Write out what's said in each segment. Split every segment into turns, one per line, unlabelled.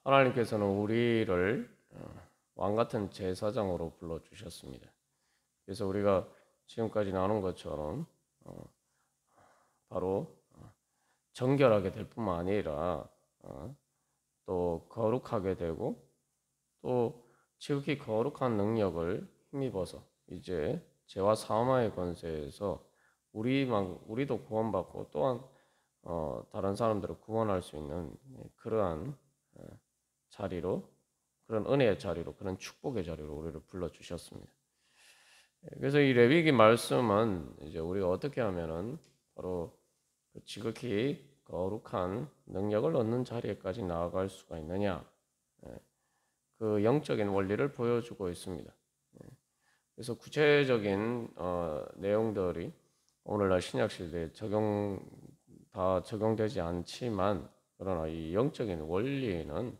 하나님께서는 우리를 왕 같은 제사장으로 불러 주셨습니다. 그래서 우리가 지금까지 나눈 것처럼 바로 정결하게 될 뿐만 아니라 또 거룩하게 되고 또 지극히 거룩한 능력을 힘입어서 이제 죄와 사망의 권세에서 우리도 구원받고 또한 다른 사람들을 구원할 수 있는 그러한 자리로, 그런 은혜의 자리로, 그런 축복의 자리로 우리를 불러 주셨습니다. 그래서 이 레위기 말씀은 이제 우리가 어떻게 하면은 바로 그 지극히 거룩한 능력을 얻는 자리에까지 나아갈 수가 있느냐, 그 영적인 원리를 보여주고 있습니다. 그래서 구체적인 내용들이 오늘날 신약 시대에 다 적용되지 않지만, 그러나 이 영적인 원리는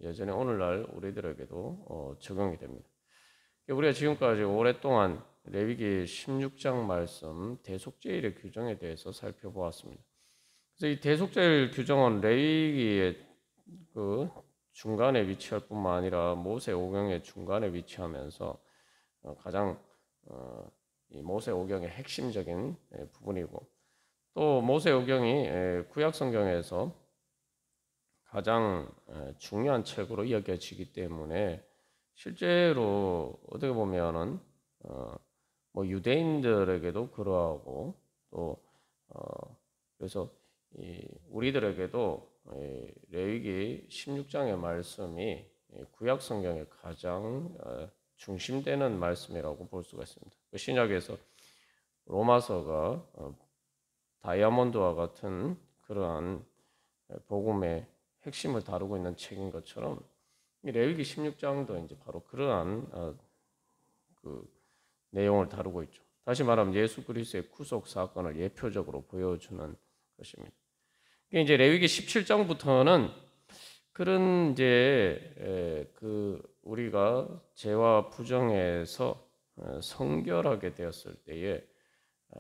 여전히 오늘날 우리들에게도 적용이 됩니다. 우리가 지금까지 오랫동안 레위기 16장 말씀 대속죄일의 규정에 대해서 살펴보았습니다. 그래서 이 대속죄일 규정은 레위기의 그 중간에 위치할 뿐만 아니라 모세 오경의 중간에 위치하면서 가장 이 모세 오경의 핵심적인 부분이고, 또 모세 오경이 구약 성경에서 가장 중요한 책으로 여겨지기 때문에 실제로 어떻게 보면은 뭐 유대인들에게도 그러하고 또 그래서 우리들에게도 레위기 16장의 말씀이 구약 성경의 가장 중심되는 말씀이라고 볼 수가 있습니다. 신약에서 로마서가 다이아몬드와 같은 그러한 복음의 핵심을 다루고 있는 책인 것처럼 레위기 16장도 이제 바로 그러한 그 내용을 다루고 있죠. 다시 말하면 예수 그리스도의 구속 사건을 예표적으로 보여주는 것입니다. 이제 레위기 17장부터는 그런 이제 그 우리가 죄와 부정에서 성결하게 되었을 때에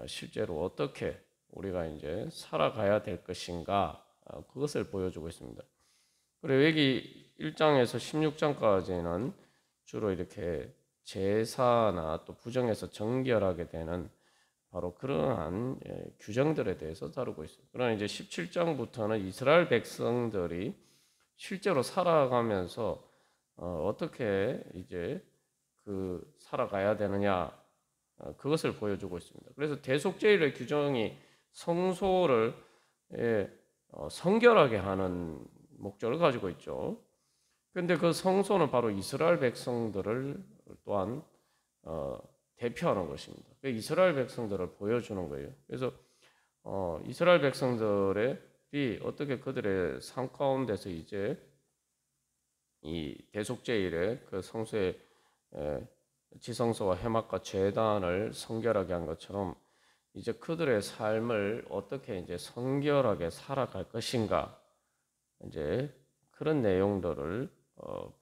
실제로 어떻게 우리가 이제 살아가야 될 것인가, 그것을 보여주고 있습니다. 레위기 1장에서 16장까지는 주로 이렇게 제사나 또 부정에서 정결하게 되는 바로 그러한 규정들에 대해서 다루고 있습니다. 그러나 이제 17장부터는 이스라엘 백성들이 실제로 살아가면서 어떻게 이제 그 살아가야 되느냐, 그것을 보여주고 있습니다. 그래서 대속죄일의 규정이 성소를 성결하게 하는 목적을 가지고 있죠. 그런데 그 성소는 바로 이스라엘 백성들을 또한 대표하는 것입니다. 이스라엘 백성들을 보여주는 거예요. 그래서 이스라엘 백성들이 어떻게 그들의 삶 가운데서 이제 이 대속죄일에 그 성소의 지성소와 회막과 제단을 성결하게 한 것처럼 이제 그들의 삶을 어떻게 이제 성결하게 살아갈 것인가, 이제 그런 내용들을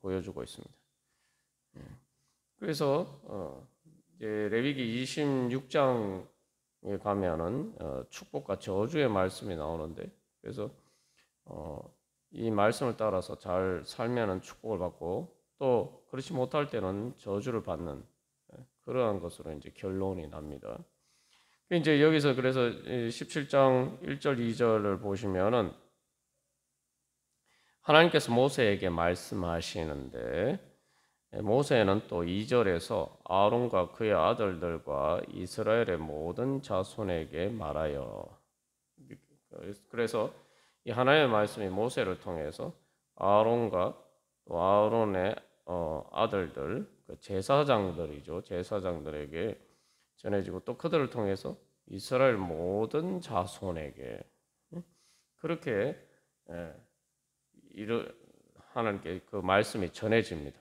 보여주고 있습니다. 그래서 이제 레위기 26장에 가면은 축복과 저주의 말씀이 나오는데, 그래서 이 말씀을 따라서 잘 살면은 축복을 받고 또 그렇지 못할 때는 저주를 받는 그러한 것으로 이제 결론이 납니다. 이제 여기서 그래서 17장 1절 2절을 보시면은 하나님께서 모세에게 말씀하시는데, 모세는 또 2절에서 아론과 그의 아들들과 이스라엘의 모든 자손에게 말하여, 그래서 이 하나님의 말씀이 모세를 통해서 아론과 또 아론의 아들들, 그 제사장들이죠, 제사장들에게 전해지고 또 그들을 통해서 이스라엘 모든 자손에게 그렇게 하나님께 그 말씀이 전해집니다.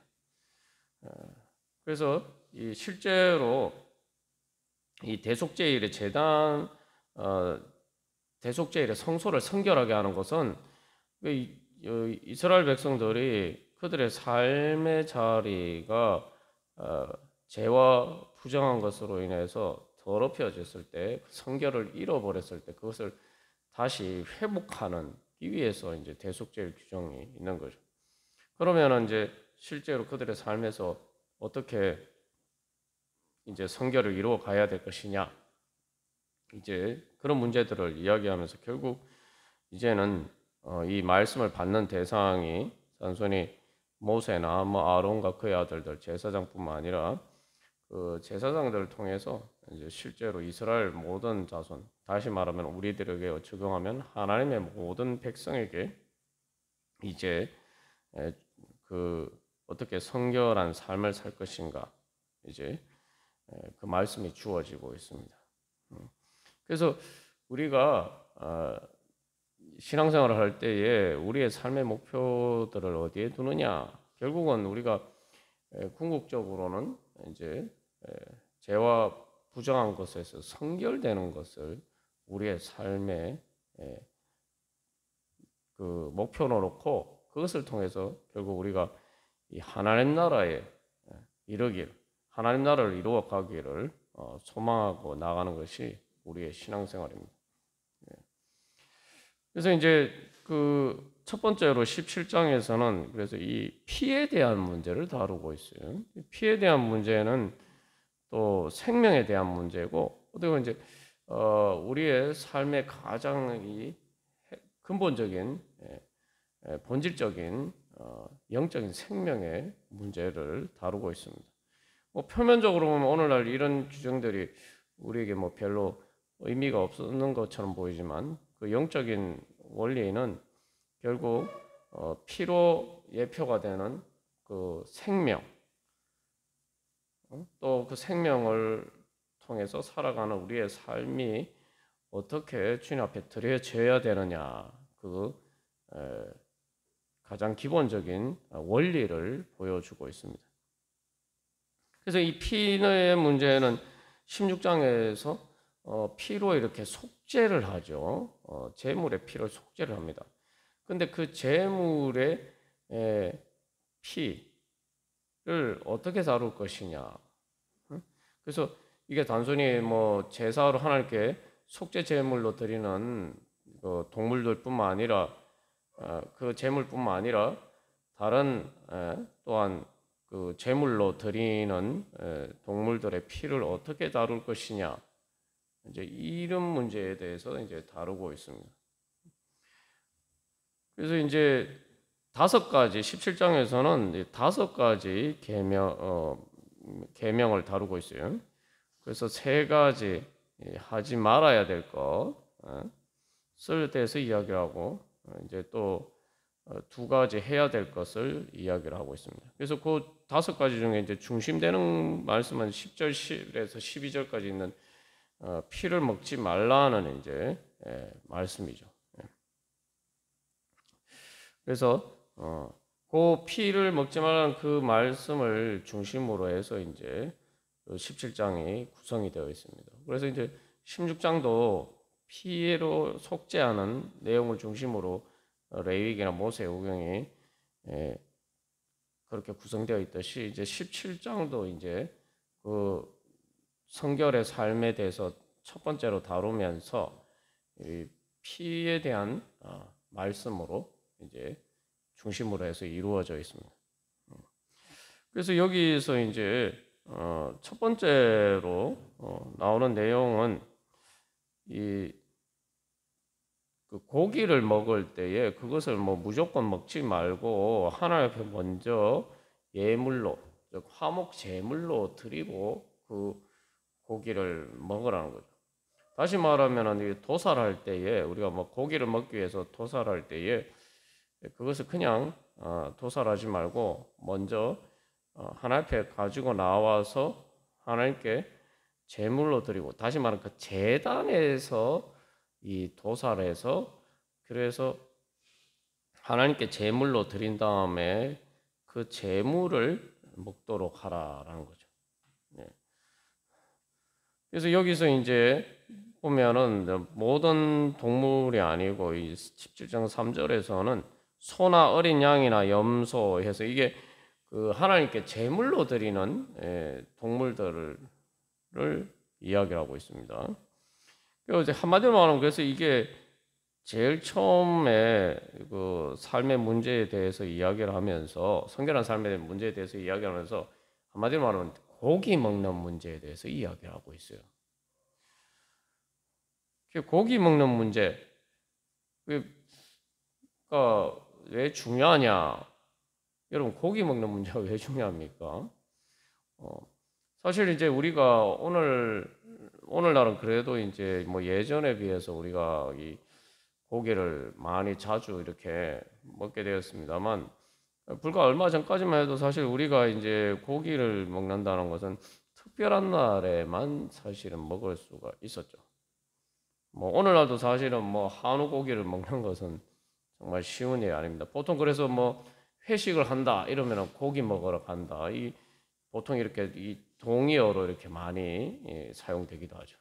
그래서 이 실제로 이 대속죄일의 대속죄일의 성소를 성결하게 하는 것은 이스라엘 백성들이 그들의 삶의 자리가 죄와 부정한 것으로 인해서 더럽혀졌을 때, 성결을 잃어버렸을 때 그것을 다시 회복하는 이 위해서 이제 대속죄일 규정이 있는 거죠. 그러면은 이제 실제로 그들의 삶에서 어떻게 이제 성결을 이루어 가야 될 것이냐, 이제 그런 문제들을 이야기하면서 결국 이제는 이 말씀을 받는 대상이 단순히 모세나 뭐 아론과 그의 아들들 제사장뿐만 아니라 그 제사장들을 통해서 이제 실제로 이스라엘 모든 자손, 다시 말하면 우리들에게 적용하면 하나님의 모든 백성에게 이제 그 어떻게 성결한 삶을 살 것인가, 이제 그 말씀이 주어지고 있습니다. 그래서 우리가 신앙생활을 할 때에 우리의 삶의 목표들을 어디에 두느냐, 결국은 우리가 궁극적으로는 이제 죄와 부정한 것에서 성결되는 것을 우리의 삶의 그 목표로 놓고 그것을 통해서 결국 우리가 이 하나님 나라에 이르길, 하나님 나라를 이루어 가기를 소망하고 나가는 것이 우리의 신앙생활입니다. 그래서 이제 그 첫 번째로 17장에서는 그래서 이 피에 대한 문제를 다루고 있어요. 피에 대한 문제는 또 생명에 대한 문제고, 어떻게 보면 이제 우리의 삶의 가장 이 근본적인 본질적인 영적인 생명의 문제를 다루고 있습니다. 뭐 표면적으로 보면 오늘날 이런 규정들이 우리에게 뭐 별로 의미가 없는 것처럼 보이지만 그 영적인 원리는 결국 피로 예표가 되는 그 생명, 또 그 생명을 통해서 살아가는 우리의 삶이 어떻게 주님 앞에 드려져야 되느냐, 그 가장 기본적인 원리를 보여주고 있습니다. 그래서 이 피의 문제는 16장에서 피로 이렇게 속죄를 하죠. 제물의 피를 속죄를 합니다. 근데 그 제물의 피를 어떻게 다룰 것이냐. 그래서 이게 단순히 뭐 제사로 하나님께 속죄 제물로 드리는 그 동물들뿐만 아니라 그 제물뿐만 아니라 다른 또한 그 제물로 드리는 동물들의 피를 어떻게 다룰 것이냐, 이제 이런 문제에 대해서 이제 다루고 있습니다. 그래서 이제 5가지 17장에서는 5가지 계명을 다루고 있어요. 그래서 3가지 하지 말아야 될 것을 대해서 이야기를 하고, 이제 또 2가지 해야 될 것을 이야기를 하고 있습니다. 그래서 그 5가지 중에 이제 중심되는 말씀은 10절에서 12절까지 있는 피를 먹지 말라는 이제 말씀이죠. 그래서 그 피를 먹지 말라는 그 말씀을 중심으로 해서 이제 17장이 구성이 되어 있습니다. 그래서 이제 16장도 피로 속죄하는 내용을 중심으로 레위기나 모세 오경이 그렇게 구성되어 있듯이 이제 17장도 이제 그 성결의 삶에 대해서 첫 번째로 다루면서 이 피에 대한 말씀으로 이제 중심으로 해서 이루어져 있습니다. 그래서 여기서 이제 첫 번째로 나오는 내용은 이 그 고기를 먹을 때에 그것을 뭐 무조건 먹지 말고 하나님 앞에 먼저 예물로, 즉 화목 제물로 드리고 그 고기를 먹으라는 거죠. 다시 말하면 도살할 때에 우리가 뭐 고기를 먹기 위해서 도살할 때에 그것을 그냥 도살하지 말고 먼저 하나님 앞에 가지고 나와서 하나님께 제물로 드리고, 다시 말하면 그 제단에서 이 도살해서 그래서 하나님께 제물로 드린 다음에 그 제물을 먹도록 하라라는 거죠. 네. 그래서 여기서 이제 보면은 모든 동물이 아니고 이 17장 3절에서는 소나 어린 양이나 염소 해서 이게 그 하나님께 제물로 드리는 동물들을 이야기하고 있습니다. 그래서 한마디로 말하면 그래서 이게 제일 처음에 그 삶의 문제에 대해서 이야기를 하면서 성결한 삶의 문제에 대해서 이야기를 하면서 한마디로 말하면 고기 먹는 문제에 대해서 이야기를 하고 있어요. 고기 먹는 문제가 왜 중요하냐? 여러분 고기 먹는 문제가 왜 중요합니까? 사실 이제 우리가 오늘날은 그래도 이제 뭐 예전에 비해서 우리가 이 고기를 많이 자주 이렇게 먹게 되었습니다만 불과 얼마 전까지만 해도 사실 우리가 이제 고기를 먹는다는 것은 특별한 날에만 사실은 먹을 수가 있었죠. 뭐 오늘날도 사실은 뭐 한우 고기를 먹는 것은 정말 쉬운 일이 아닙니다. 보통 그래서 뭐 회식을 한다 이러면 고기 먹으러 간다. 이 보통 이렇게 이 동의어로 이렇게 많이 사용되기도 하죠.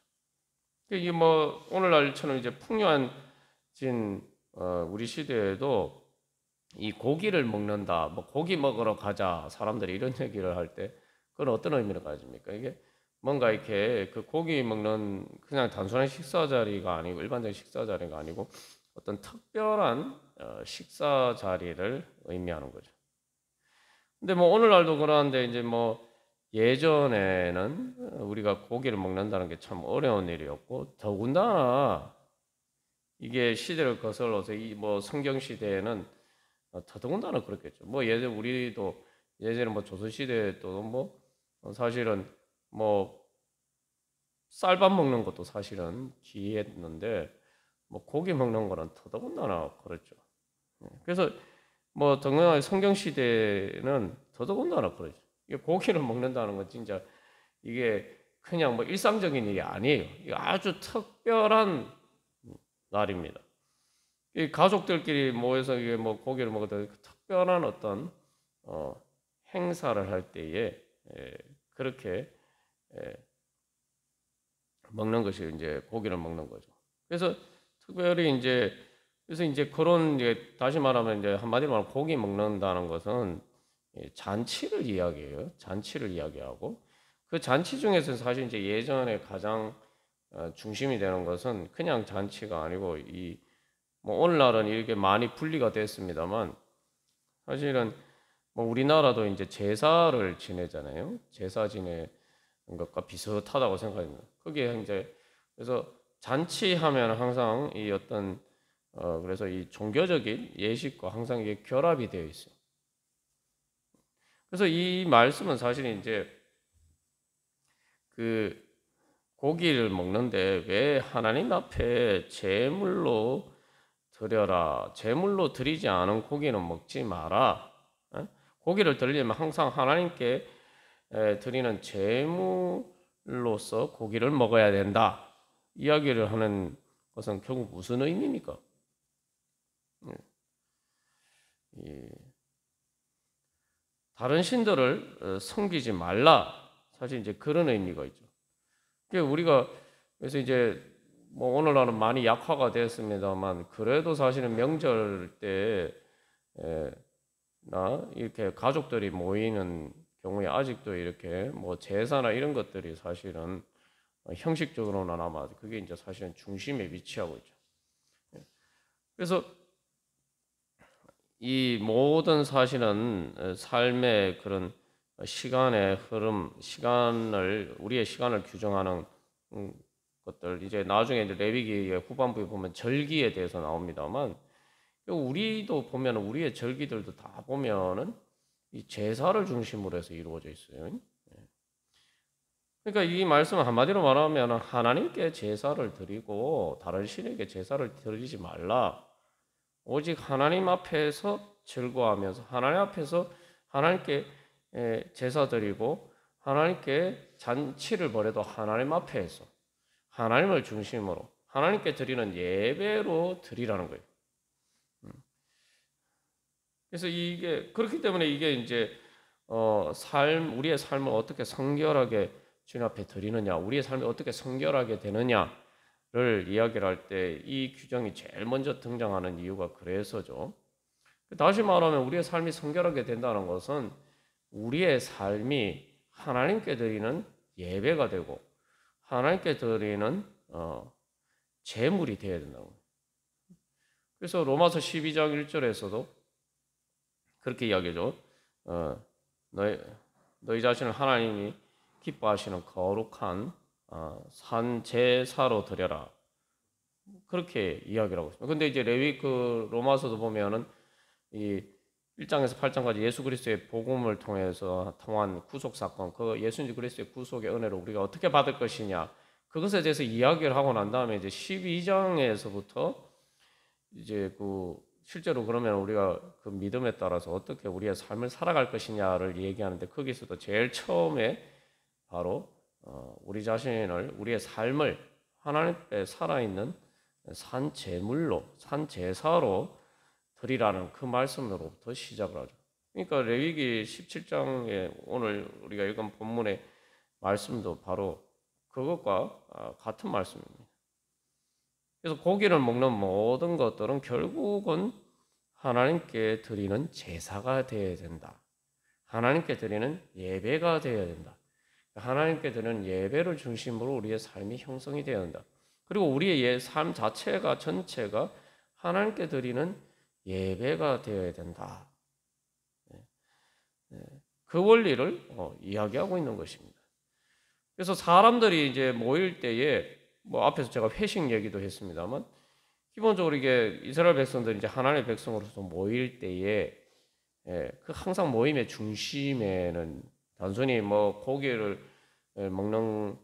이게 뭐 오늘날처럼 이제 풍요한진 우리 시대에도 이 고기를 먹는다, 뭐 고기 먹으러 가자 사람들이 이런 얘기를 할 때 그건 어떤 의미를 가집니까? 이게 뭔가 이렇게 그 고기 먹는 그냥 단순한 식사 자리가 아니고 일반적인 식사 자리가 아니고 어떤 특별한 식사 자리를 의미하는 거죠. 근데 뭐 오늘날도 그러한데 이제 뭐 예전에는 우리가 고기를 먹는다는 게 참 어려운 일이었고 더군다나 이게 시대를 거슬러서 이 뭐 성경 시대에는 더더군다나 그렇겠죠. 뭐 예전 우리도 예전에 뭐 조선 시대 또뭐 사실은 뭐 쌀밥 먹는 것도 사실은 귀했는데 뭐 고기 먹는 거는 더더군다나 그렇죠. 그래서 뭐 동양의 성경 시대는 더더군다나 그렇죠. 이게 고기를 먹는다는 건 진짜 이게 그냥 뭐 일상적인 일이 아니에요. 이게 아주 특별한 날입니다. 이 가족들끼리 모여서 이게 뭐 고기를 먹을 때 특별한 어떤 행사를 할 때에 그렇게 먹는 것이 이제 고기를 먹는 거죠. 그래서 특별히 이제 그런 이제 다시 말하면 이제 한마디로 말하면 고기 먹는다는 것은 잔치를 이야기해요. 잔치를 이야기하고 그 잔치 중에서 사실 이제 예전에 가장 중심이 되는 것은 그냥 잔치가 아니고 이 뭐 오늘날은 이렇게 많이 분리가 됐습니다만 사실은 뭐 우리나라도 이제 제사를 지내잖아요. 제사 지내는 것과 비슷하다고 생각합니다. 그게 이제 그래서 잔치하면 항상 이 어떤 그래서 이 종교적인 예식과 항상 이게 결합이 되어 있어요. 그래서 이 말씀은 사실 이제 그 고기를 먹는데 왜 하나님 앞에 제물로 드려라. 제물로 드리지 않은 고기는 먹지 마라. 고기를 드리려면 항상 하나님께 드리는 제물로서 고기를 먹어야 된다. 이야기를 하는 것은 결국 무슨 의미입니까? 다른 신들을 섬기지 말라. 사실 이제 그런 의미가 있죠. 우리가 그래서 이제 뭐 오늘날은 많이 약화가 되었습니다만 그래도 사실은 명절 때나 이렇게 가족들이 모이는 경우에 아직도 이렇게 뭐 제사나 이런 것들이 사실은 형식적으로나마 그게 이제 사실은 중심에 위치하고 있죠. 그래서 이 모든 사실은 삶의 그런 시간의 흐름, 우리의 시간을 규정하는 것들, 이제 나중에 이제 레위기의 후반부에 보면 절기에 대해서 나옵니다만, 우리도 보면 우리의 절기들도 다 보면은 이 제사를 중심으로 해서 이루어져 있어요. 그러니까 이 말씀은 한마디로 말하면 하나님께 제사를 드리고 다른 신에게 제사를 드리지 말라. 오직 하나님 앞에서 즐거워하면서 하나님 앞에서 하나님께 제사 드리고 하나님께 잔치를 벌여도 하나님 앞에서 하나님을 중심으로 하나님께 드리는 예배로 드리라는 거예요. 그래서 이게 그렇기 때문에 이게 이제 우리의 삶을 어떻게 성결하게 주님 앞에 드리느냐, 우리의 삶이 어떻게 성결하게 되느냐를 이야기를 할 때 이 규정이 제일 먼저 등장하는 이유가 그래서죠. 다시 말하면 우리의 삶이 성결하게 된다는 것은 우리의 삶이 하나님께 드리는 예배가 되고 하나님께 드리는 제물이 되어야 된다고. 그래서 로마서 12장 1절에서도 그렇게 이야기하죠. 너희 자신을 하나님이 기뻐하시는 거룩한 산 제사로 드려라. 그렇게 이야기를 하고 있습니다. 근데 이제 레위 그 로마서도 보면은 이 1장에서 8장까지 예수 그리스도의 복음을 통해서 통한 구속 사건, 그 예수 그리스도의 구속의 은혜를 우리가 어떻게 받을 것이냐, 그것에 대해서 이야기를 하고 난 다음에 이제 12장에서부터 이제 그 실제로 그러면 우리가 그 믿음에 따라서 어떻게 우리의 삶을 살아갈 것이냐를 얘기하는데, 거기서도 제일 처음에 바로 우리 자신을, 우리의 삶을 하나님께 살아있는 산 제물로, 산 제사로 드리라는 그 말씀으로부터 시작을 하죠. 그러니까 레위기 17장에 오늘 우리가 읽은 본문의 말씀도 바로 그것과 같은 말씀입니다. 그래서 고기를 먹는 모든 것들은 결국은 하나님께 드리는 제사가 되어야 된다. 하나님께 드리는 예배가 되어야 된다. 하나님께 드리는 예배를 중심으로 우리의 삶이 형성이 되어야 된다. 그리고 우리의 삶 자체가 전체가 하나님께 드리는 예배가 되어야 된다. 그 원리를 이야기하고 있는 것입니다. 그래서 사람들이 이제 모일 때에 뭐 앞에서 제가 회식 얘기도 했습니다만, 기본적으로 이게 이스라엘 백성들이 이제 하나님의 백성으로서 모일 때에 그 항상 모임의 중심에는 단순히 뭐 고기를 먹는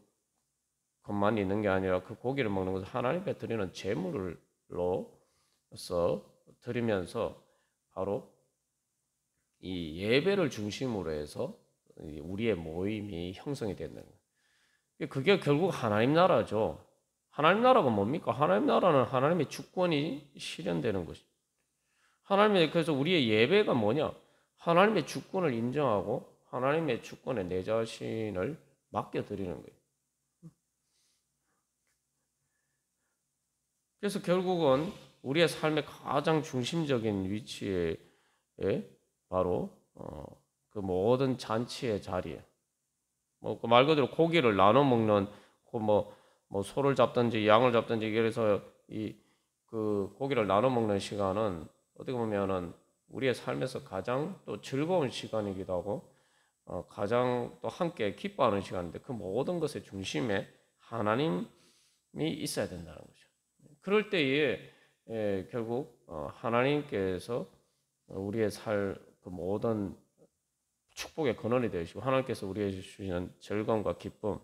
것만 있는 게 아니라, 그 고기를 먹는 것을 하나님께 드리는 제물로서 드리면서 바로 이 예배를 중심으로 해서 우리의 모임이 형성이 된다는 거예요. 그게 결국 하나님 나라죠. 하나님 나라가 뭡니까? 하나님 나라는 하나님의 주권이 실현되는 것이. 그래서 우리의 예배가 뭐냐? 하나님의 주권을 인정하고 하나님의 주권에 내 자신을 맡겨드리는 거예요. 그래서 결국은 우리의 삶의 가장 중심적인 위치에 바로 그 모든 잔치의 자리에, 뭐 그 말 그대로 고기를 나눠 먹는, 뭐 소를 잡든지 양을 잡든지, 그래서 그 고기를 나눠 먹는 시간은 어떻게 보면은 우리의 삶에서 가장 또 즐거운 시간이기도 하고 가장 또 함께 기뻐하는 시간인데, 그 모든 것의 중심에 하나님이 있어야 된다는 거죠. 그럴 때에 결국 하나님께서 우리의 그 모든 축복의 근원이 되시고, 하나님께서 우리에게 주시는 즐거움과 기쁨,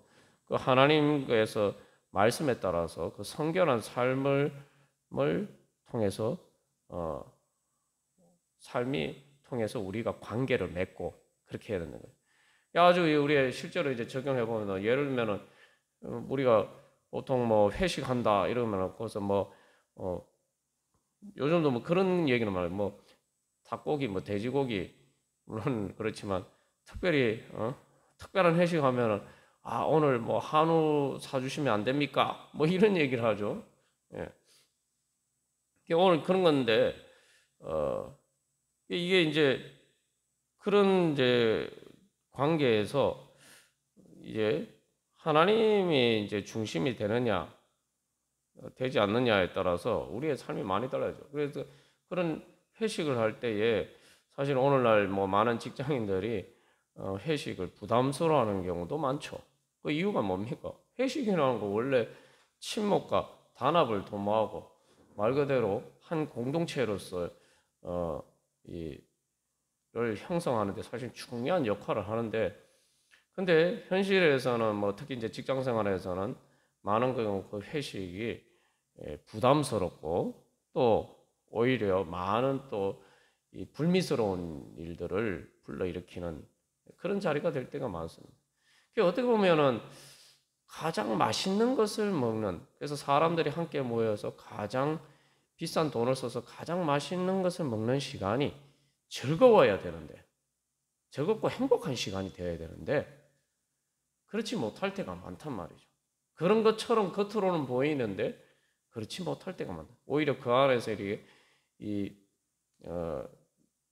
그 하나님께서 말씀에 따라서 그 성결한 삶을 통해서 삶이 통해서 우리가 관계를 맺고 그렇게 해야 되는 거예요. 아주 우리 실제로 이제 적용해 보면, 예를 들면은 우리가 보통 뭐 회식한다 이러면 거기서 뭐 요즘도 뭐 그런 얘기는 말이에요. 뭐 닭고기, 뭐 돼지고기, 물론 그렇지만 특별히 특별한 회식하면은 오늘 뭐 한우 사주시면 안 됩니까? 뭐 이런 얘기를 하죠. 예. 오늘 그런 건데 이게 이제 그런 이제 관계에서 이제 하나님이 이제 중심이 되느냐 되지 않느냐에 따라서 우리의 삶이 많이 달라져. 그래서 그런 회식을 할 때에 사실 오늘날 뭐 많은 직장인들이 회식을 부담스러워하는 경우도 많죠. 그 이유가 뭡니까? 회식이라는 거 원래 친목과 단합을 도모하고 말 그대로 한 공동체로서 이를 형성하는데 사실 중요한 역할을 하는데, 근데 현실에서는 뭐 특히 이제 직장 생활에서는 많은 경우 그 회식이 부담스럽고 또 오히려 많은 또 이 불미스러운 일들을 불러일으키는 그런 자리가 될 때가 많습니다. 어떻게 보면은 가장 맛있는 것을 먹는, 그래서 사람들이 함께 모여서 가장 비싼 돈을 써서 가장 맛있는 것을 먹는 시간이 즐거워야 되는데, 즐겁고 행복한 시간이 되어야 되는데 그렇지 못할 때가 많단 말이죠. 그런 것처럼 겉으로는 보이는데 그렇지 못할 때가 많다. 오히려 그 안에서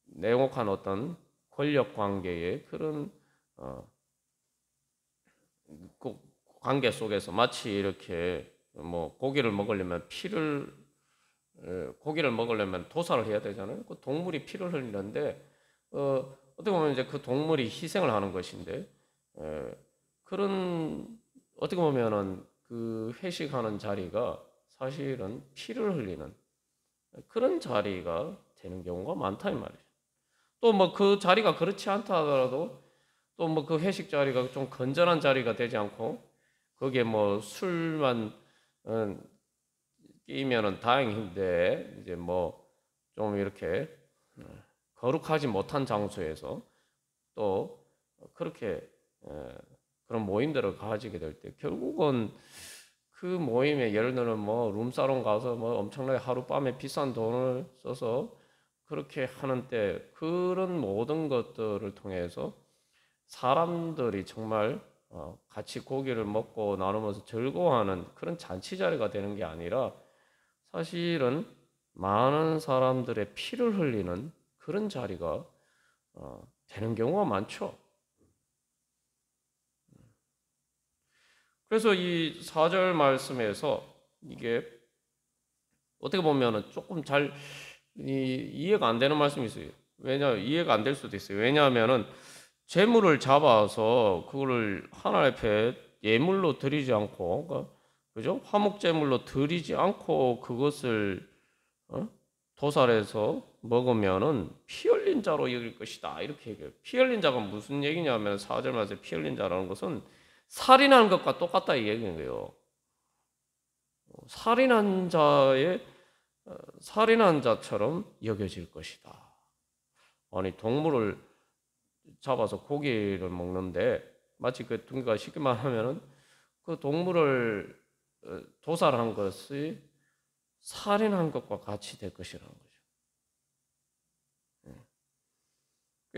냉혹한 어떤 권력 관계의 그런 관계 속에서 마치 이렇게 뭐 고기를 먹으려면 피를 고기를 먹으려면 도살을 해야 되잖아요. 그 동물이 피를 흘리는데 어떻게 보면 이제 그 동물이 희생을 하는 것인데 그런 어떻게 보면은 그 회식하는 자리가 사실은 피를 흘리는 그런 자리가 되는 경우가 많다 이 말이죠. 또 뭐 그 자리가 그렇지 않다 하더라도 또 뭐 그 회식 자리가 좀 건전한 자리가 되지 않고 거기에 뭐 술만 끼면은 다행인데 이제 뭐 좀 이렇게 거룩하지 못한 장소에서 또 그렇게 그런 모임들을 가지게 될 때 결국은 그 모임에 예를 들면 뭐 룸사롱 가서 뭐 엄청나게 하룻밤에 비싼 돈을 써서 그렇게 하는 때 그런 모든 것들을 통해서 사람들이 정말 같이 고기를 먹고 나누면서 즐거워하는 그런 잔치 자리가 되는 게 아니라 사실은 많은 사람들의 피를 흘리는 그런 자리가 되는 경우가 많죠. 그래서 이 4절 말씀에서 이게 어떻게 보면은 조금 잘 이해가 안 되는 말씀이 있어요. 이해가 안 될 수도 있어요. 왜냐하면은 재물을 잡아서 그거를 하나님 앞에 예물로 드리지 않고, 그죠? 화목 제물로 드리지 않고 그것을 도살해서 먹으면은 피 흘린 자로 여길 것이다. 이렇게 얘기해요. 피 흘린 자가 무슨 얘기냐면 4절 말씀에 피 흘린 자라는 것은 살인한 것과 똑같다 이 얘기인 거예요. 살인한 자의 살인한 자처럼 여겨질 것이다. 아니 동물을 잡아서 고기를 먹는데 마치 그 둥기가 쉽게 말하면은 그 동물을 도살한 것이 살인한 것과 같이 될 것이라는 거죠.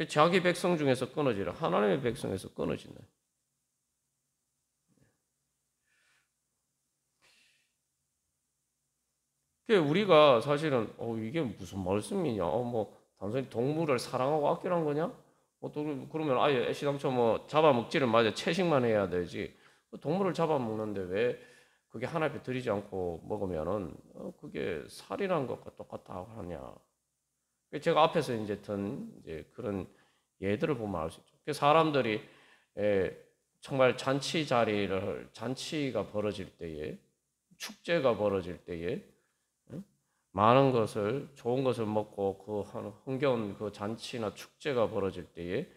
자기 백성 중에서 끊어지라 하나님의 백성에서 끊어지는. 우리가 사실은 이게 무슨 말씀이냐? 뭐 단순히 동물을 사랑하고 아끼란 거냐? 또 그러면 아예 애시당초 뭐 잡아먹지를 마자 채식만 해야 되지. 동물을 잡아먹는데 왜 그게 하나님 앞에 드리지 않고 먹으면은 그게 살인한 것과 똑같다 하냐? 제가 앞에서 이제 든 이제 그런 예들을 보면 알 수 있죠. 사람들이 정말 잔치가 벌어질 때에 축제가 벌어질 때에 많은 것을 좋은 것을 먹고 그 흥겨운 그 잔치나 축제가 벌어질 때에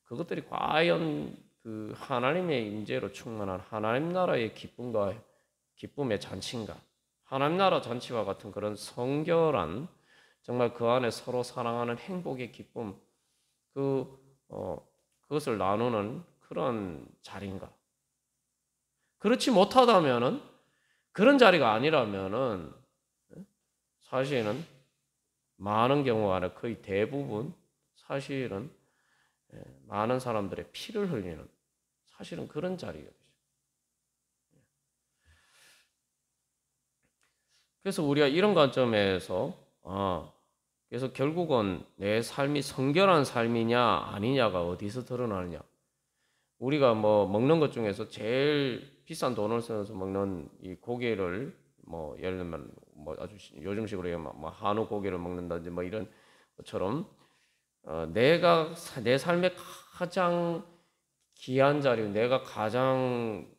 그것들이 과연 그 하나님의 임재로 충만한 하나님 나라의 기쁨의 잔치인가? 하나님 나라 잔치와 같은 그런 성결한 정말 그 안에 서로 사랑하는 행복의 기쁨 그것을 나누는 그런 자리인가? 그렇지 못하다면은 그런 자리가 아니라면은 사실은 많은 경우가 아니라 거의 대부분 사실은 많은 사람들의 피를 흘리는 사실은 그런 자리가 되죠. 그래서 우리가 이런 관점에서 그래서 결국은 내 삶이 성결한 삶이냐 아니냐가 어디서 드러나느냐. 우리가 뭐 먹는 것 중에서 제일 비싼 돈을 써서 먹는 이 고기를 뭐 예를 들면 뭐 아주 요즘식으로 얘기하면 뭐 한우 고기를 먹는다든지 뭐 이런 것처럼 내가 내 삶의 가장 귀한 자리, 내가 가장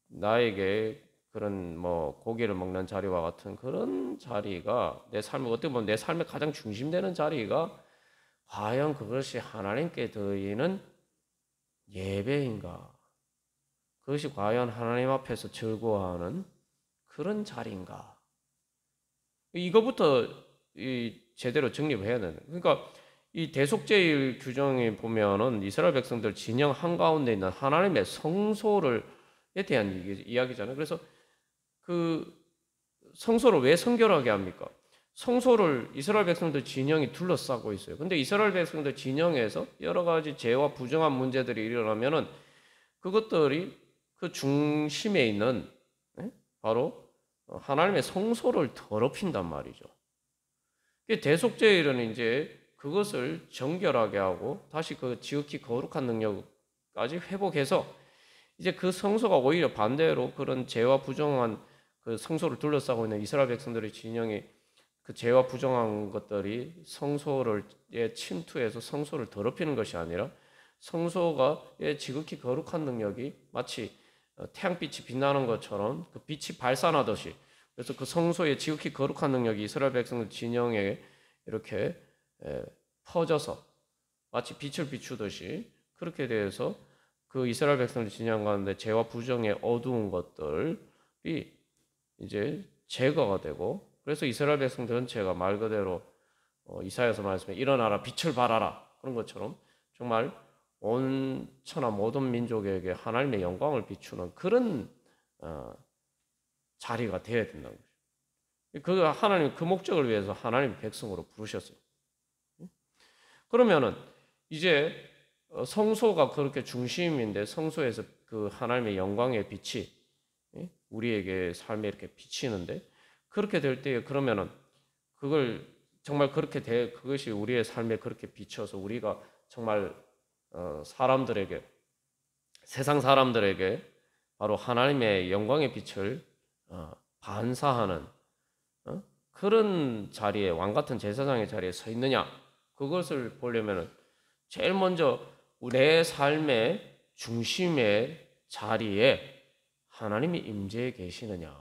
나에게 그런 뭐 고기를 먹는 자리와 같은 그런 자리가 내 삶을 어떻게 보면 내 삶의 가장 중심되는 자리가 과연 그것이 하나님께 드리는 예배인가? 그것이 과연 하나님 앞에서 즐거워하는 그런 자리인가? 이거부터 제대로 정립을 해야 되는. 그러니까 이 대속죄일 규정에 보면은 이스라엘 백성들 진영 한가운데 있는 하나님의 성소를에 대한 이야기잖아요. 그래서 그 성소를 왜 성결하게 합니까? 성소를 이스라엘 백성들 진영이 둘러싸고 있어요. 근데 이스라엘 백성들 진영에서 여러 가지 죄와 부정한 문제들이 일어나면은 그것들이 그 중심에 있는 바로 하나님의 성소를 더럽힌단 말이죠. 대속죄일은 이제 그것을 정결하게 하고 다시 그 지극히 거룩한 능력까지 회복해서 이제 그 성소가 오히려 반대로 그런 죄와 부정한 그 성소를 둘러싸고 있는 이스라엘 백성들의 진영이 그 죄와 부정한 것들이 성소를 침투해서 성소를 더럽히는 것이 아니라 성소가 지극히 거룩한 능력이 마치 태양빛이 빛나는 것처럼 그 빛이 발산하듯이, 그래서 그 성소의 지극히 거룩한 능력이 이스라엘 백성들 진영에 이렇게 퍼져서 마치 빛을 비추듯이 그렇게 돼서 그 이스라엘 백성들 진영 가운데 죄와 부정의 어두운 것들이 이제 제거가 되고, 그래서 이스라엘 백성 전체가 말 그대로 이사야서 말씀에 일어나라 빛을 발하라 그런 것처럼 정말 온 천하 모든 민족에게 하나님의 영광을 비추는 그런 자리가 되어야 된다는 거죠. 그 하나님 그 목적을 위해서 하나님 백성으로 부르셨어요. 그러면은 이제 성소가 그렇게 중심인데 성소에서 그 하나님의 영광의 빛이 우리에게 삶에 이렇게 비치는데, 그렇게 될 때 그러면은 그걸 정말 그렇게 그것이 우리의 삶에 그렇게 비춰서 우리가 정말 사람들에게, 세상 사람들에게 바로 하나님의 영광의 빛을 반사하는 그런 자리에, 왕 같은 제사장의 자리에 서 있느냐, 그것을 보려면은 제일 먼저 내 삶의 중심의 자리에 하나님이 임재해 계시느냐.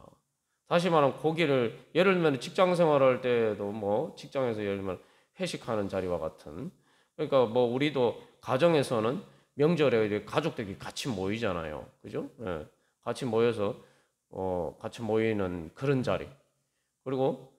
다시 말하면 고기를, 예를 들면 직장 생활할 때도 뭐 직장에서 예를 들면 회식하는 자리와 같은, 그러니까 뭐 우리도 가정에서는 명절에 가족들이 같이 모이잖아요. 그죠? 예. 같이 모여서 같이 모이는 그런 자리. 그리고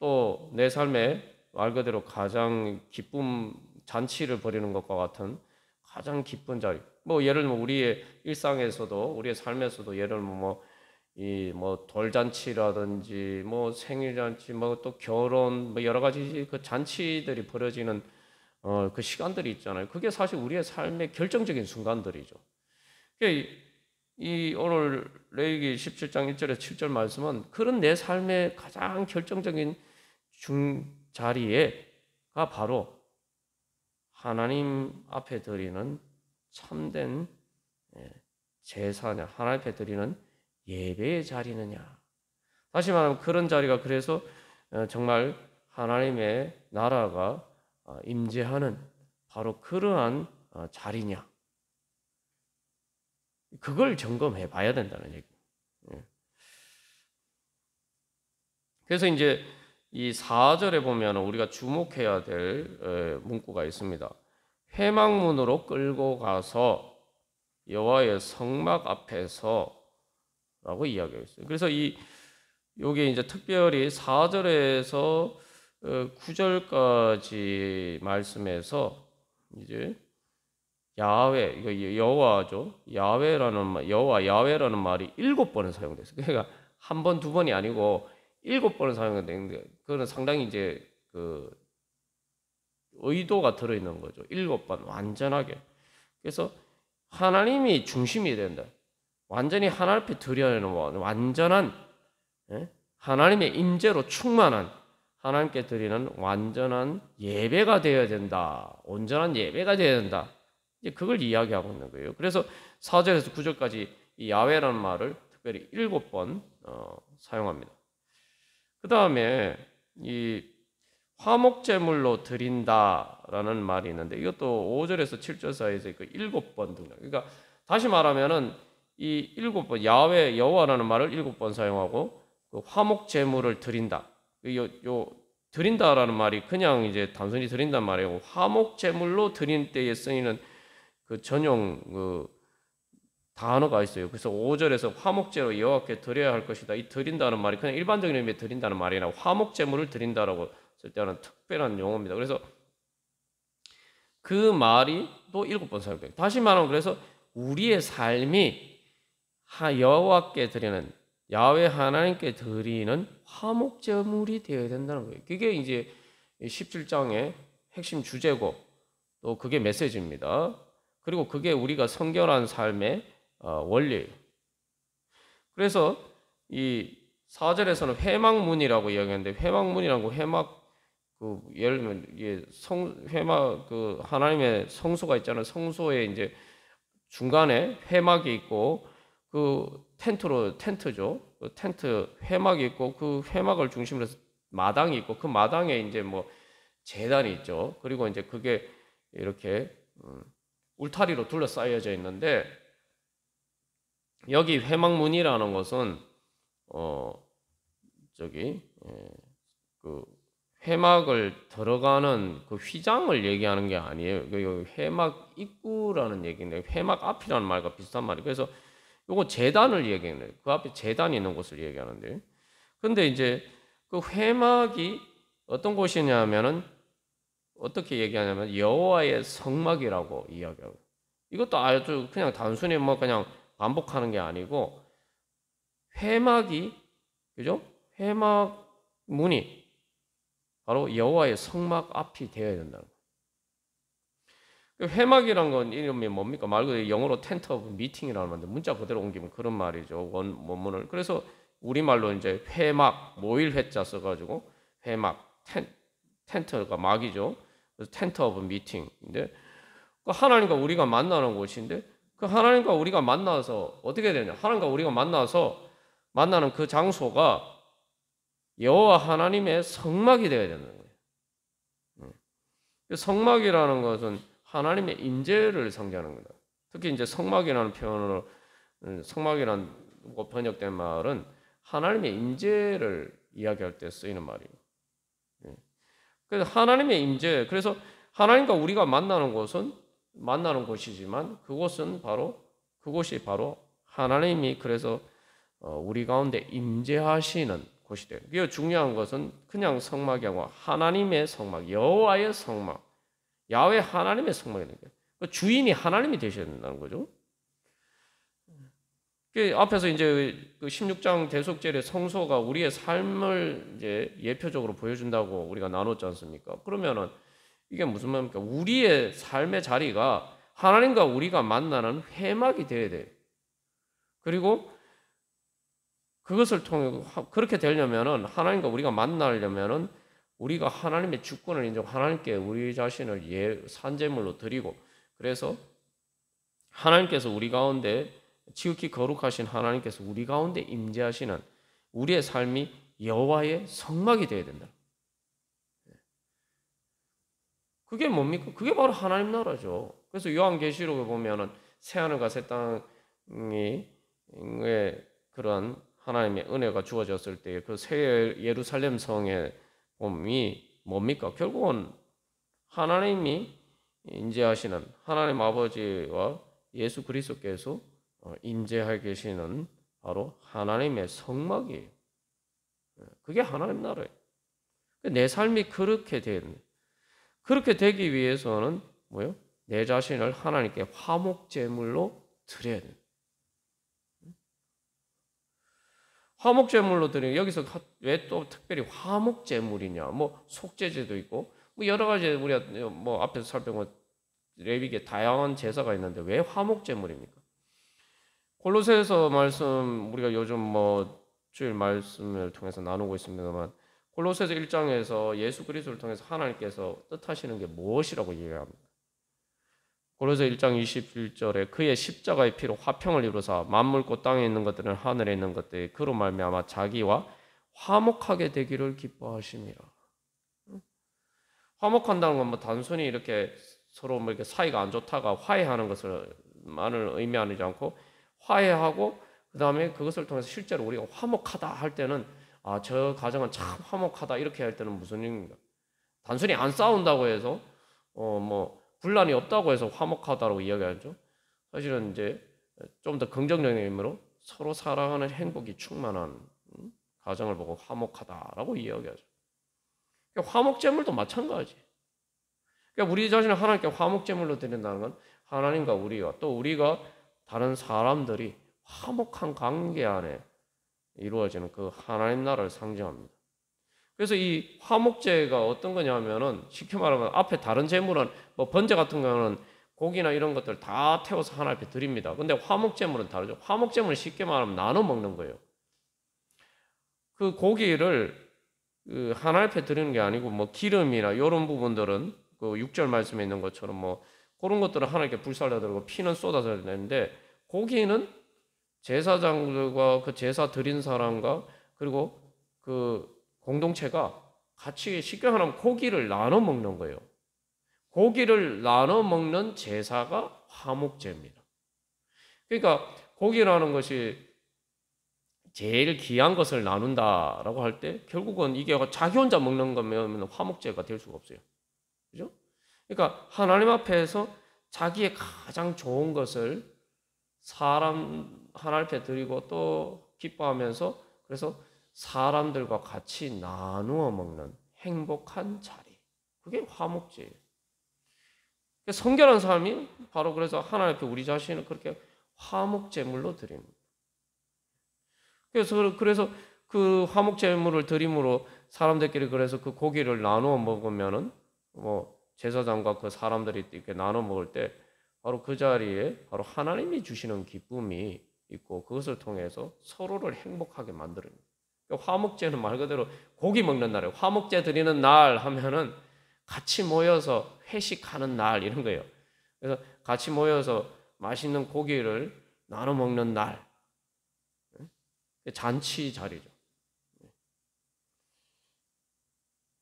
또 내 삶에 말 그대로 가장 기쁨 잔치를 벌이는 것과 같은 가장 기쁜 자리. 뭐 예를 들면 우리의 일상에서도, 우리의 삶에서도 예를 들면 뭐 돌잔치라든지 뭐 생일잔치 뭐 또 결혼 뭐 여러 가지 그 잔치들이 벌어지는 그 시간들이 있잖아요. 그게 사실 우리의 삶의 결정적인 순간들이죠. 이 오늘 레위기 17장 1절에서 7절 말씀은 그런 내 삶의 가장 결정적인 자리에가 바로 하나님 앞에 드리는 참된 제사냐, 하나님 앞에 드리는 예배의 자리느냐. 다시 말하면 그런 자리가, 그래서 정말 하나님의 나라가 임재하는 바로 그러한 자리냐, 그걸 점검해 봐야 된다는 얘기예요. 그래서 이제 이 4절에 보면 우리가 주목해야 될 문구가 있습니다. 회막문으로 끌고 가서 여호와의 성막 앞에서라고 이야기하고 있어요. 그래서 요게 이제 특별히 4절에서 9절까지 말씀에서 이제 야훼, 이거 여호와죠. 야훼라는 말이 7번을 사용됐어요. 그러니까 한 번, 두 번이 아니고 7번을 사용했는데, 그거는 상당히 이제 그 의도가 들어있는 거죠. 7번 완전하게. 그래서 하나님이 중심이 된다. 완전히 하나님 앞에 드려야 하는 완전한 하나님의 임재로 충만한, 하나님께 드리는 완전한 예배가 되어야 된다. 온전한 예배가 되어야 된다. 이제 그걸 이야기하고 있는 거예요. 그래서 4절에서 9절까지 이 야훼라는 말을 특별히 7번 사용합니다. 그 다음에 이 화목제물로 드린다라는 말이 있는데, 이것도 5절에서 7절 사이에서 그 7번 등장. 그러니까 다시 말하면은 이 7번 야훼 여호와라는 말을 7번 사용하고, 그 화목제물을 드린다. 요 드린다라는 말이 그냥 이제 단순히 드린다는 말이고, 화목제물로 드린 때에 쓰이는 그 전용 그 단어가 있어요. 그래서 5절에서 화목제로 여호와께 드려야 할 것이다. 이 드린다는 말이 그냥 일반적인 의미의 드린다는 말이 아니라 화목제물을 드린다라고 쓸 때는 특별한 용어입니다. 그래서 그 말이 또 7번 사용돼요. 다시 말하면 그래서 우리의 삶이 여호와께 드리는, 야훼 하나님께 드리는 화목제물이 되어야 된다는 거예요. 그게 이제 17장의 핵심 주제고, 또 그게 메시지입니다. 그리고 그게 우리가 성결한 삶의 원리예요. 그래서 이 4절에서는 회막문이라고 이야기하는데, 회막문이라고 예를 들면 이게 회막 그 하나님의 성소가 있잖아요. 성소에 이제 중간에 회막이 있고 그 텐트죠. 그 텐트 회막이 있고 그 회막을 중심으로 해서 마당이 있고 그 마당에 이제 뭐 제단이 있죠. 그리고 이제 그게 이렇게 울타리로 둘러싸여져 있는데 여기 회막문이라는 것은 저기 그 회막을 들어가는 그 휘장을 얘기하는 게 아니에요. 그 회막 입구라는 얘기인데 회막 앞이라는 말과 비슷한 말이에요. 그래서 요거 제단을 얘기하는 거예요. 그 앞에 제단이 있는 곳을 얘기하는데 근데 이제 그 회막이 어떤 곳이냐면은 어떻게 얘기하냐면 여호와의 성막이라고 이야기하고 이것도 아주 그냥 단순히 뭐 그냥 반복하는 게 아니고 회막이 그죠? 회막 문이 바로 여호와의 성막 앞이 되어야 된다는 거예요. 회막이란 건 이름이 뭡니까? 말 그대로 영어로 텐트 오브 미팅이라는 건데 문자 그대로 옮기면 그런 말이죠. 원문을. 그래서 우리말로 이제 회막 모일 회자 써가지고 회막 텐트가 막이죠. 그래서 텐트 오브 미팅인데 그 하나님과 우리가 만나는 곳인데 그 하나님과 우리가 만나서 어떻게 되냐? 하나님과 우리가 만나서 만나는 그 장소가 여호와 하나님의 성막이 되어야 된다는 거예요. 성막이라는 것은 하나님의 임재를 상징하는 거다. 특히 이제 성막이라는 표현으로 성막이라는 번역된 말은 하나님의 임재를 이야기할 때 쓰이는 말이에요. 그래서 하나님의 임재, 그래서 하나님과 우리가 만나는 곳이지만 그곳이 바로 하나님이 그래서 우리 가운데 임재하시는 곳이 돼요. 이게 중요한 것은 그냥 성막이 아니고 하나님의 성막, 여호와의 성막, 야훼 하나님의 성막이 되는 거예요. 주인이 하나님이 되셔야 된다는 거죠. 앞에서 이제 그 16장 대속죄의 성소가 우리의 삶을 이제 예표적으로 보여준다고 우리가 나눴지 않습니까? 그러면은 이게 무슨 말입니까? 우리의 삶의 자리가 하나님과 우리가 만나는 회막이 되어야 돼요. 그리고 그것을 통해 그렇게 되려면은 하나님과 우리가 만나려면은 우리가 하나님의 주권을 인정, 하나님께 우리 자신을 산제물로 드리고 그래서 하나님께서 우리 가운데 지극히 거룩하신 하나님께서 우리 가운데 임재하시는 우리의 삶이 여호와의 성막이 되어야 된다. 그게 뭡니까? 그게 바로 하나님 나라죠. 그래서 요한계시록에 보면은 새하늘과 새 땅이 그런 하나님의 은혜가 주어졌을 때 그 새 예루살렘 성의 봄이 뭡니까? 결국은 하나님이 임재하시는 하나님 아버지와 예수 그리스도께서 임재하게 계시는 바로 하나님의 성막이에요. 그게 하나님 나라예요. 내 삶이 그렇게 되기 위해서는 뭐요? 내 자신을 하나님께 화목제물로 드려야 돼요. 화목제물로 드리는 여기서 왜 또 특별히 화목제물이냐? 뭐 속죄제도 있고 뭐 여러 가지 우리가 뭐 앞에서 살펴본 레위기에 다양한 제사가 있는데 왜 화목제물입니까? 골로새서 말씀 우리가 요즘 뭐 주일 말씀을 통해서 나누고 있습니다만 골로새서 1장에서 예수 그리스도를 통해서 하나님께서 뜻하시는 게 무엇이라고 이해합니다. 골로새 1장 21절에 그의 십자가의 피로 화평을 이루사 만물 곧 땅에 있는 것들은 하늘에 있는 것들이 그로 말미암아 자기와 화목하게 되기를 기뻐하심이라. 화목한다는 건 뭐 단순히 이렇게 서로 뭐 이렇게 사이가 안 좋다가 화해하는 것을만을 의미하지 않고 화해하고 그 다음에 그것을 통해서 실제로 우리가 화목하다 할 때는 저 가정은 참 화목하다 이렇게 할 때는 무슨 의미입니까? 단순히 안 싸운다고 해서 뭐 분란이 없다고 해서 화목하다라고 이야기하죠. 사실은 이제 좀 더 긍정적인 의미로 서로 사랑하는 행복이 충만한 가정을 보고 화목하다라고 이야기하죠. 그러니까 화목제물도 마찬가지. 그러니까 우리 자신을 하나님께 화목제물로 드린다는 건 하나님과 우리가 또 우리가 다른 사람들이 화목한 관계 안에 이루어지는 그 하나님 나라를 상징합니다. 그래서 이 화목제가 어떤 거냐면은 쉽게 말하면 앞에 다른 제물은 뭐 번제 같은 경우는 고기나 이런 것들 다 태워서 하나님 앞에 드립니다. 근데 화목제물은 다르죠. 화목제물은 쉽게 말하면 나눠 먹는 거예요. 그 고기를 하나님 앞에 드리는 게 아니고 뭐 기름이나 이런 부분들은 그 6절 말씀에 있는 것처럼 뭐 그런 것들은 하나님께 불살라 드리고 피는 쏟아져 내는데 고기는 제사장들과 그 제사 드린 사람과 그리고 그 공동체가 같이 쉽게 말하면 고기를 나눠 먹는 거예요. 고기를 나눠 먹는 제사가 화목제입니다. 그러니까 고기라는 것이 제일 귀한 것을 나눈다라고 할 때 결국은 이게 자기 혼자 먹는 거면 화목제가 될 수가 없어요. 그죠? 그러니까 하나님 앞에서 자기의 가장 좋은 것을 사람 하나님 앞에 드리고 또 기뻐하면서 그래서 사람들과 같이 나누어 먹는 행복한 자리. 그게 화목제예요. 성결한 삶이 바로 그래서 하나님 앞에 우리 자신을 그렇게 화목제물로 드립니다. 그래서 그 화목제물을 드림으로 사람들끼리 그래서 그 고기를 나누어 먹으면은 뭐 제사장과 그 사람들이 이렇게 나눠 먹을 때 바로 그 자리에 바로 하나님이 주시는 기쁨이 있고 그것을 통해서 서로를 행복하게 만듭니다. 그러니까 화목제는 말 그대로 고기 먹는 날이에요. 화목제 드리는 날 하면은 같이 모여서 회식하는 날 이런 거예요. 그래서 같이 모여서 맛있는 고기를 나눠 먹는 날. 잔치 자리죠.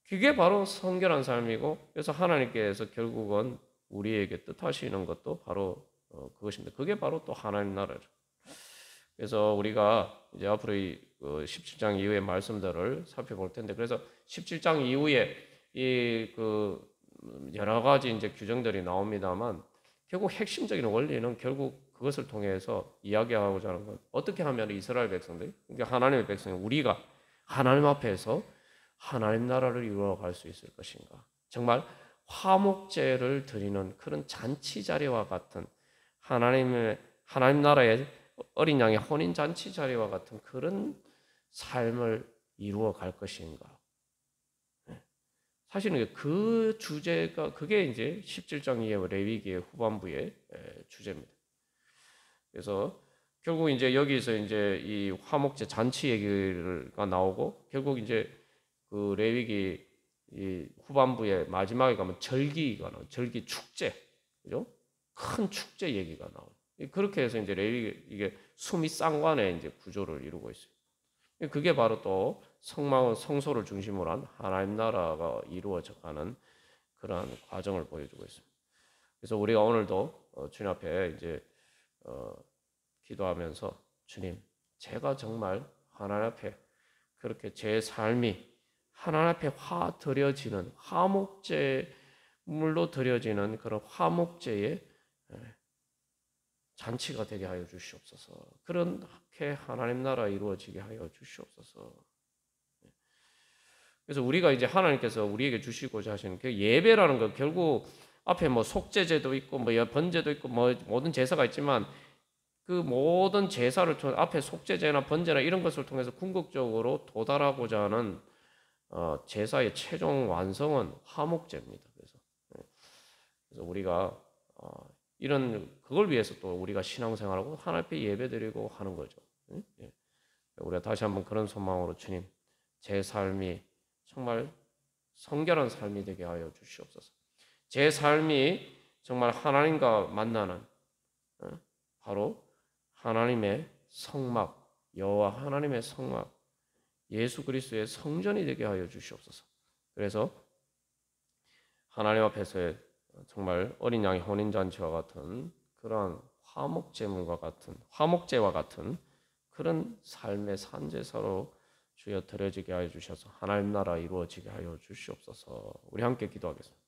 그게 바로 성결한 삶이고 그래서 하나님께서 결국은 우리에게 뜻하시는 것도 바로 그것입니다. 그게 바로 또 하나님 나라죠. 그래서 우리가 이제 앞으로 이 17장 이후의 말씀들을 살펴볼 텐데 그래서 17장 이후에 이 여러 가지 이제 규정들이 나옵니다만 결국 핵심적인 원리는 결국 그것을 통해서 이야기하고자 하는 건 어떻게 하면 이스라엘 백성들, 그러니까 하나님의 백성, 우리가 하나님 앞에서 하나님 나라를 이루어갈 수 있을 것인가? 정말 화목제를 드리는 그런 잔치 자리와 같은 하나님 나라의 어린 양의 혼인 잔치 자리와 같은 그런 삶을 이루어 갈 것인가? 사실은 그 주제가 그게 이제 17장 이후 레위기의 후반부의 주제입니다. 그래서 결국 이제 여기서 이제 이 화목제 잔치 얘기가 나오고 결국 이제 그 레위기 이 후반부의 마지막에 가면 절기가 나와요. 절기 축제, 그죠? 큰 축제 얘기가 나와요. 그렇게 해서 이제 레위기 이게 수미 쌍관의 이제 구조를 이루고 있어요. 그게 바로 또 성소를 중심으로 한 하나님 나라가 이루어져가는 그러한 과정을 보여주고 있습니다. 그래서 우리가 오늘도 주님 앞에 이제 기도하면서 주님, 제가 정말 하나님 앞에 그렇게 제 삶이 하나님 앞에 드려지는 화목제물로 드려지는 그런 화목제의 잔치가 되게 하여 주시옵소서. 그렇게 하나님 나라 이루어지게 하여 주시옵소서. 그래서 우리가 이제 하나님께서 우리에게 주시고자 하시는 그 예배라는 거 결국 앞에 뭐 속죄제도 있고 뭐 번제도 있고 뭐 모든 제사가 있지만 그 모든 제사를 통해 앞에 속죄제나 번제나 이런 것을 통해서 궁극적으로 도달하고자 하는 제사의 최종 완성은 화목제입니다. 그래서 우리가 이런 그걸 위해서 또 우리가 신앙생활하고 하나님 앞에 예배드리고 하는 거죠. 우리가 다시 한번 그런 소망으로 주님, 제 삶이 정말 성결한 삶이 되게 하여 주시옵소서. 제 삶이 정말 하나님과 만나는 바로 하나님의 성막, 여호와 하나님의 성막, 예수 그리스도의 성전이 되게 하여 주시옵소서. 그래서 하나님 앞에서의 정말 어린 양의 혼인잔치와 같은 그러한 화목제와 같은 그런 삶의 산제사로 주여 드려지게 하여 주셔서 하나님 나라 이루어지게 하여 주시옵소서. 우리 함께 기도하겠습니다.